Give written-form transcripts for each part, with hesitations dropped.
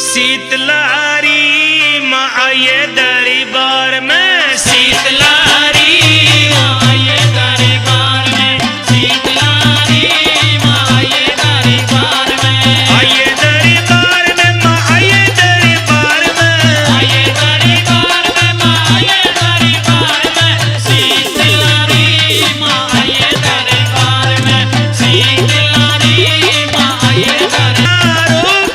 शीतलहरी माँ आइए दरबार में, शीतलहरी माँ आइए दरबार में, शीतलहरी माँ आइए दरबार में, आइए दरबार में माँ आइए दरबार में, आइए दरबार में माँ आइए दरबार में, शीतलहरी माँ आइए दरबार में, शीतलहरी माँ आइए दरबार में।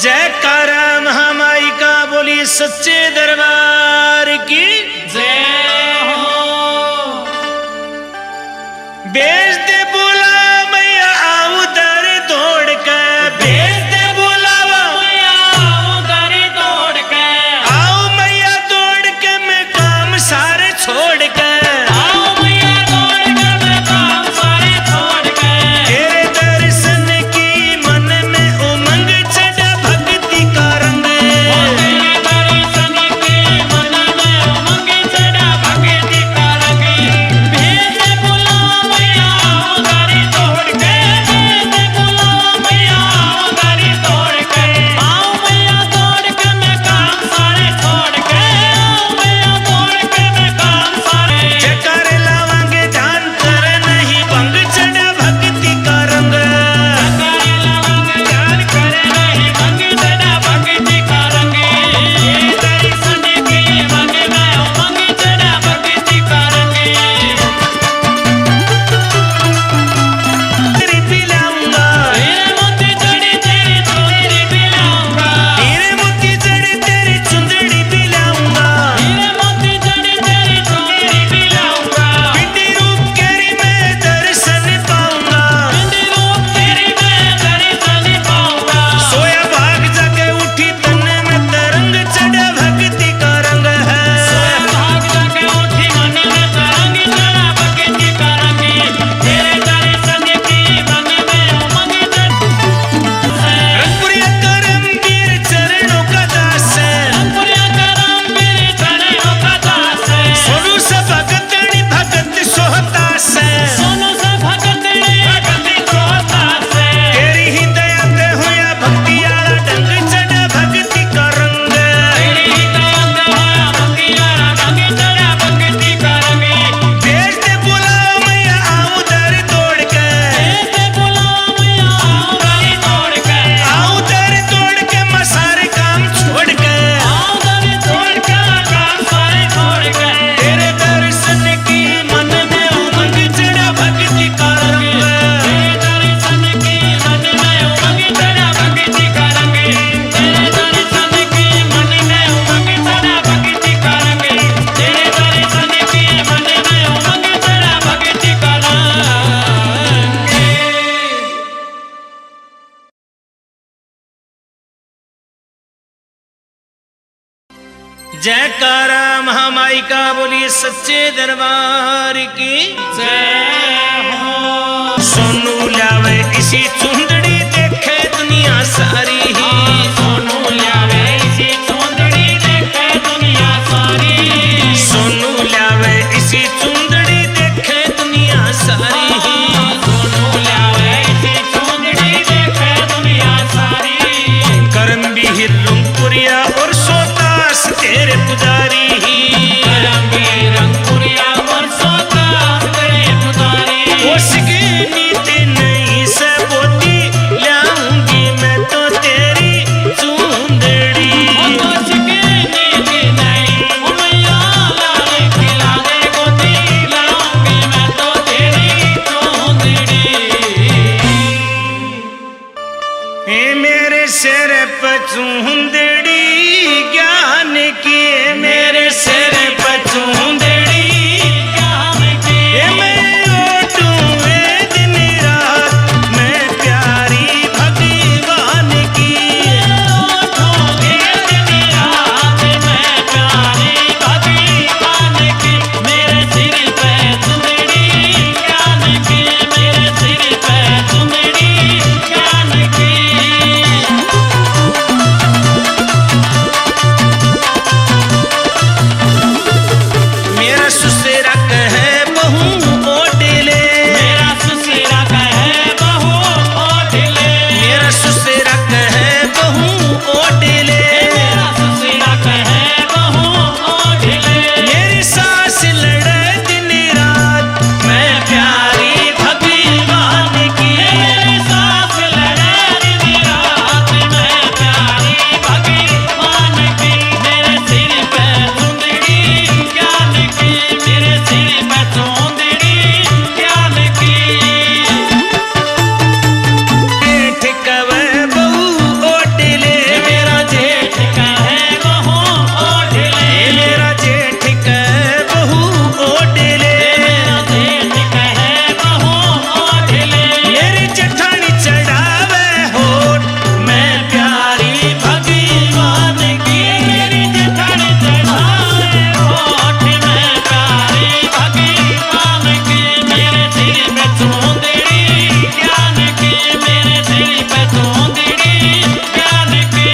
जयकारा महामाई का बोली सच्चे दरबार की जय हो। बेच दे बोला मैया आऊ दर दौड़ के, बेच दे बुलावा मैया आऊ दर दौड़ के, आओ मैया दौड़ के मैं काम सारे छोड़ के, आओ मैया दौड़ के मैं काम सारे छोड़ के, तेरे दर्शन की मन में उमंग चढ़ा भक्ति का रंग, तेरे दर्शन की मन में उमंग चढ़ा जयकारा महामाई का बोलिए सच्चे दरबार की जय हो। सोनू लावे इसी चुंदड़ी देखे दुनिया सारी ही, सोनू लावे इसी चुंदड़ी देखे दुनिया सारी, सोनू लावे इसी चुंदड़ी देखे दुनिया सारी ही, सोनू लावे इसी चुंदड़ी देखे दुनिया सारी। करम भी हिरुपुरिया और सोतास तेरे पुजारी ही, रंगपुरिया और सोतास तेरे पुजारी। उसकी नीति नहीं से बोती लाऊंगी मैं तो तेरी चुंदड़ी। उसकी नीति नहीं ओ मैया लाले खिला दे गोदी, लाऊंगी मैं तो तेरी चुंदड़ी। हे मेरे सिर पर चुंदड़ी ज्ञान की, मेरे सिर पर चुंदड़ी ज्ञान की, मैं ओटूं दिन रात मैं प्यारी भगवान की। ओठोगे दिन रात मैं प्यारी भगवान की, मेरे सिर पे चुंदड़ी ज्ञान की, मेरे सिर पे चुंदड़ी ज्ञान की। मेरा सुसेरा कहे बहू ओडले, मेरा सुसेरा कहे बहू ओढ़ले, मेरा सुसेरा कहे बहू ओडले, मेरा सुसेरा कहे बहू ओढ़ले, मेरी सास लड़े दिन रात मैं प्यारी भगवान की। मेरी सास लड़े दिन रात मैं प्यारी भगवान की, मेरे सिर पे चुंदड़ी ज्ञान की, मेरे सिर पे चुंदड़ी ज्ञान की। जेठ कवे बहू ओडले, मेरा जेठ कहे बहू ओढ़ले, मेरा जेठ कहे बहू ओडले, मेरा जेठ कहे बहू ओढ़ले, मेरी जेठानी चढ़ावे होठ मैं प्यारी भगवान की। मेरी जेठानी चढ़ाए होठ में प्यारी भगवान की, मेरे सिर पे चुंदड़ी ज्ञान की, मेरे सिर पे चुंदड़ी ज्ञान की।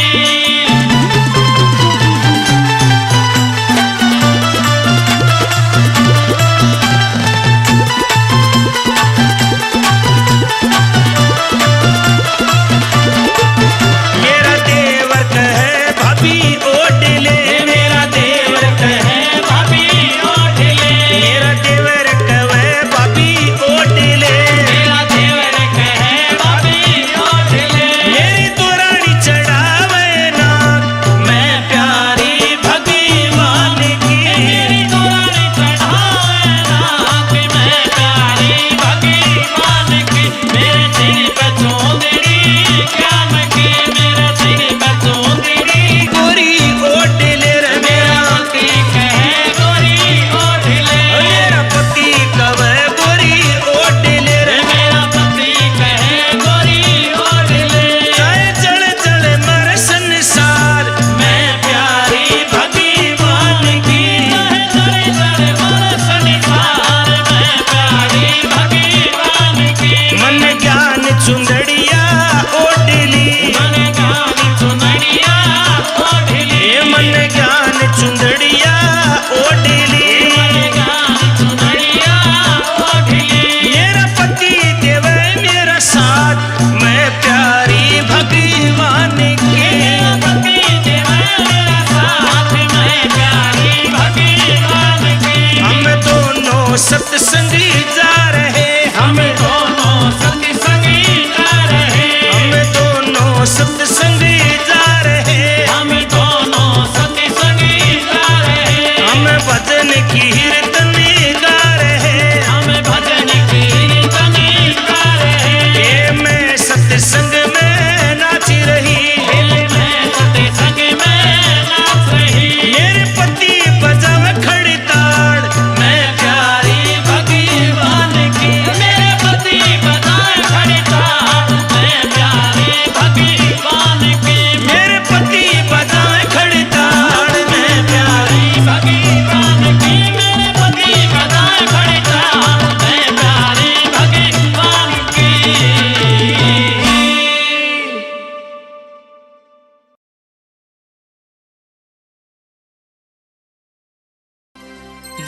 मेरा देवर कहे भाभी ओडले, मेरा देवर कहे भाभी ओढ़ले, मेरा देवर कहे भाभी ओडले, मेरा देवर कहे भाभी ओढ़ले, मेरी तोरानी चढ़ावे नाक मैं प्यारी भगवान की। मेरी तोरानी चढ़ाए नाक मैं प्यारी भगवान की, मेरे सिर पे चुंदड़ी ज्ञान की, मेरे सिर पे चुंदड़ी। गोरी ओडले रे मेरा पति कहे गोरी ओढ़ले, मेरा पति कवे गोरी ओडले रे, मेरा पति कहे गोरी ओढ़ले, चाहे चढ़ चढ़ मर संसार मैं प्यारी भगवान की। चढ़े चढ़े मन संसार में प्यारी भगवान की। मन ज्ञान चुंदड़िया ओडली, मन ज्ञान चुनड़िया ओढ़ली, ये मन ज्ञान चुंदड़िया ओडली, मन ज्ञान चुनड़िया ओढ़ली, मेरा पति देवे मेरा साथ मैं प्यारी भगवान की। मेरा पति देवे मेरा साथ मैं प्यारी भगवान की। हम दोनों सत्संगी जा रहे, हम दोनों सत्संगी जा रहे, हम दोनों सत्संगी जा रहे, हम दोनों सत्संगी जा रहे, हम भजन कीर्तन गा रहे, हम भजन कीर्तन गा रहे, ये मैं सत्संग में नाच रही, दिल में सत्संग में नाच रही, मेरे पति बजावे खड़ी ताड़ मैं प्यारी भगवान की, मेरे पति बजाए खड़ी ताड़ मैं प्यारी भगवान की, मेरे पति बजावे खड़ी ताड़ मैं प्यारी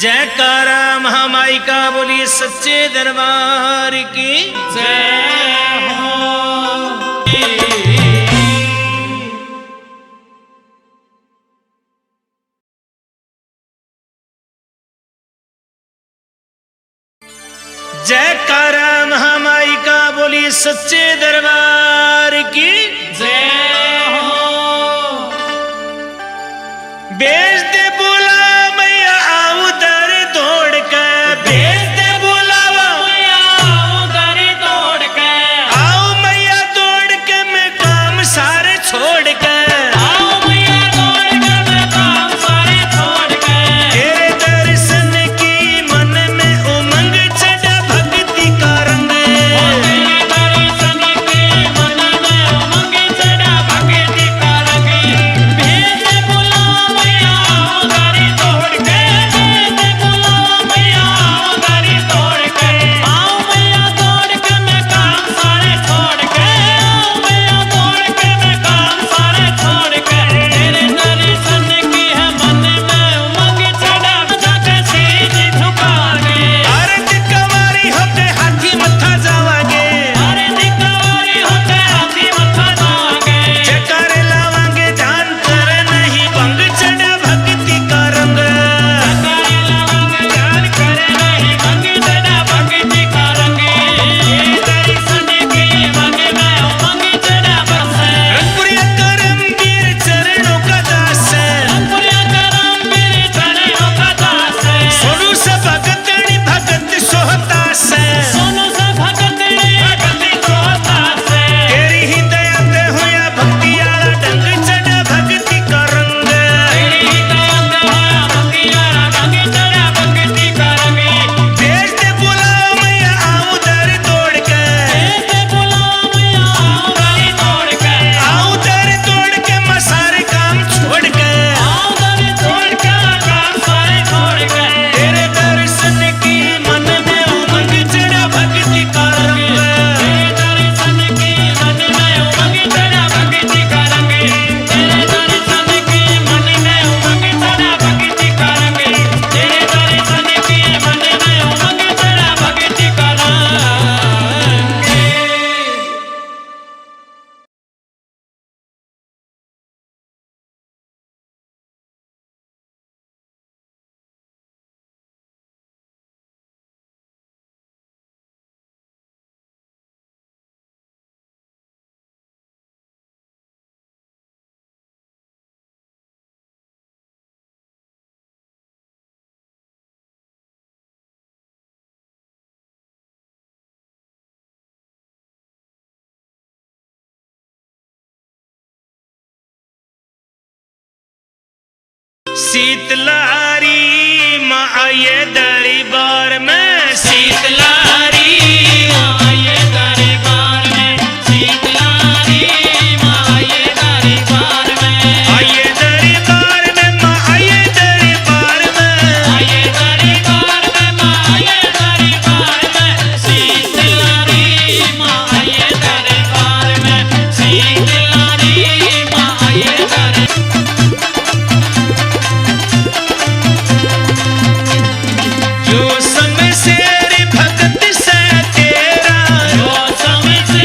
जयकारा महामाई का बोलिए सच्चे दरबार की जय हो। जयकारा महामाई का बोलिए सच्चे दरबार की जय हो। बेच दे बोला मैया आऊं दर दौड़ के बेच दे बुलावा मैया आओ दर दौड़ के आओ मैया दौड़ के मैं काम सारे छोड़ के आओ मैया दौड़ के मैं काम सारे छोड़ के तेरे दर्शन की मन में उमंग चढ़ा भक्ति का रंग तेरे दर्शन के मन में उमंग चढ़ा भक्ति का रंग भेज बुला मैया आओ दर दौड़ के भेज बुला मैया आओ दर दौड़ के आओ मैया दौड़ के मैं काम सारे छोड़ के आओ मैया दौड़ के मैं काम सारे छोड़ के तेरे दर्शन की है मन में उमंग चढ़ा जाके सीध झुका के आरत कवारी होते हाथी मत्था जावागे अरे दिकवारी होते हाथी मत्था जावागे जयकार लावांगे ध्यान कर नहीं भंग चढ़ा भक्ति का रंग जयकारे लावांगे ध्यान करे नहीं भंग चढ़ा भक्ति का रंग दर्शन के भंग में उमंग चढ़ा बसे रंगपुरिया करम वीर चरणों का दास अंकुरिया करम मेरे चरणों का दास है सोनू से भगतनी भगत सोहता से सोनू से भगत भक्ति को दास है तेरी ही दया ते होया भक्ति आला ढंग चढ़ा भक्ति का रंग तेरी दया से होया भक्ति आला ढंग चढ़ा भक्ति का रंग भेज दे बुलाओ मैया आऊं दर दौड़ के भेज बुला मैया आओ दर दौड़ के आऊं दर दौड़ के मैं सारे काम छोड़ के आओ दर दौड़ के काम सारे छोड़ के तेरे दर्शन की मन में उमंग चढ़ा भक्ति का रंग तेरे दर्शन की मन में उमंग चढ़ा भक्ति का रंग तेरे दर्शन की मन में उमंग चढ़ा भक्ति का रंग तेरे दर्शन की मन में उमंग चढ़ा भक्ति का रंग शीतलारी माँ आये दरबार में शीतलारी माये दरबार में शीतलारी माये दरबार में आये दरबार में माँ आये दरबार में आये दरबार में माये दरबार में शीतलारी माये दरबार में शीतलारी माये दरबार जो समय शेर भगत से तेरा जो समय से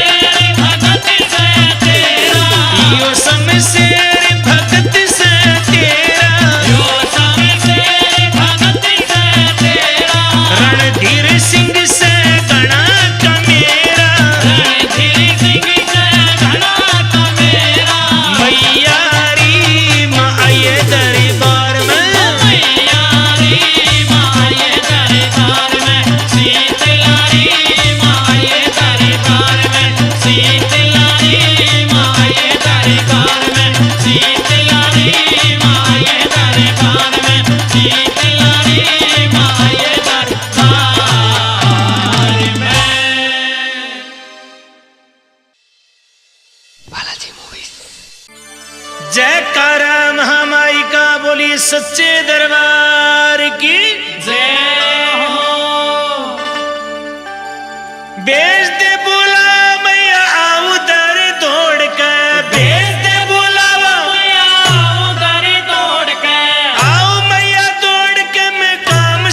भगत से तेरा यो समय शेर भगत से तेरा जो समय से भगत से तेरा रणधीर सिंह से गणा का मेरा रणधीर सिंह से घना का मेरा मैया री माँ आये दरबार में मैया रे माये दरबार में शीतलारी माये दरबार में शीतलारी माये दरबार में शीतलारी माये दरबार में शीतलारी माये दरबार में। जयकारा महामाई का बोलिए सच्चे दरबार की जय हो। बेच दे बोला मैया आऊं दर दौड़ के बेच दे बुलावा मैया आओ दर दौड़ के आओ मैया दौड़ के मैं काम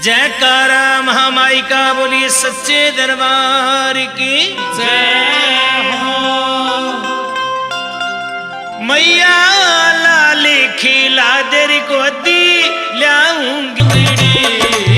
जयकारा महामाई का बोलिए सच्चे दरबार की जय हो। मैया लाली खिला देरी गोदी लाऊंगी।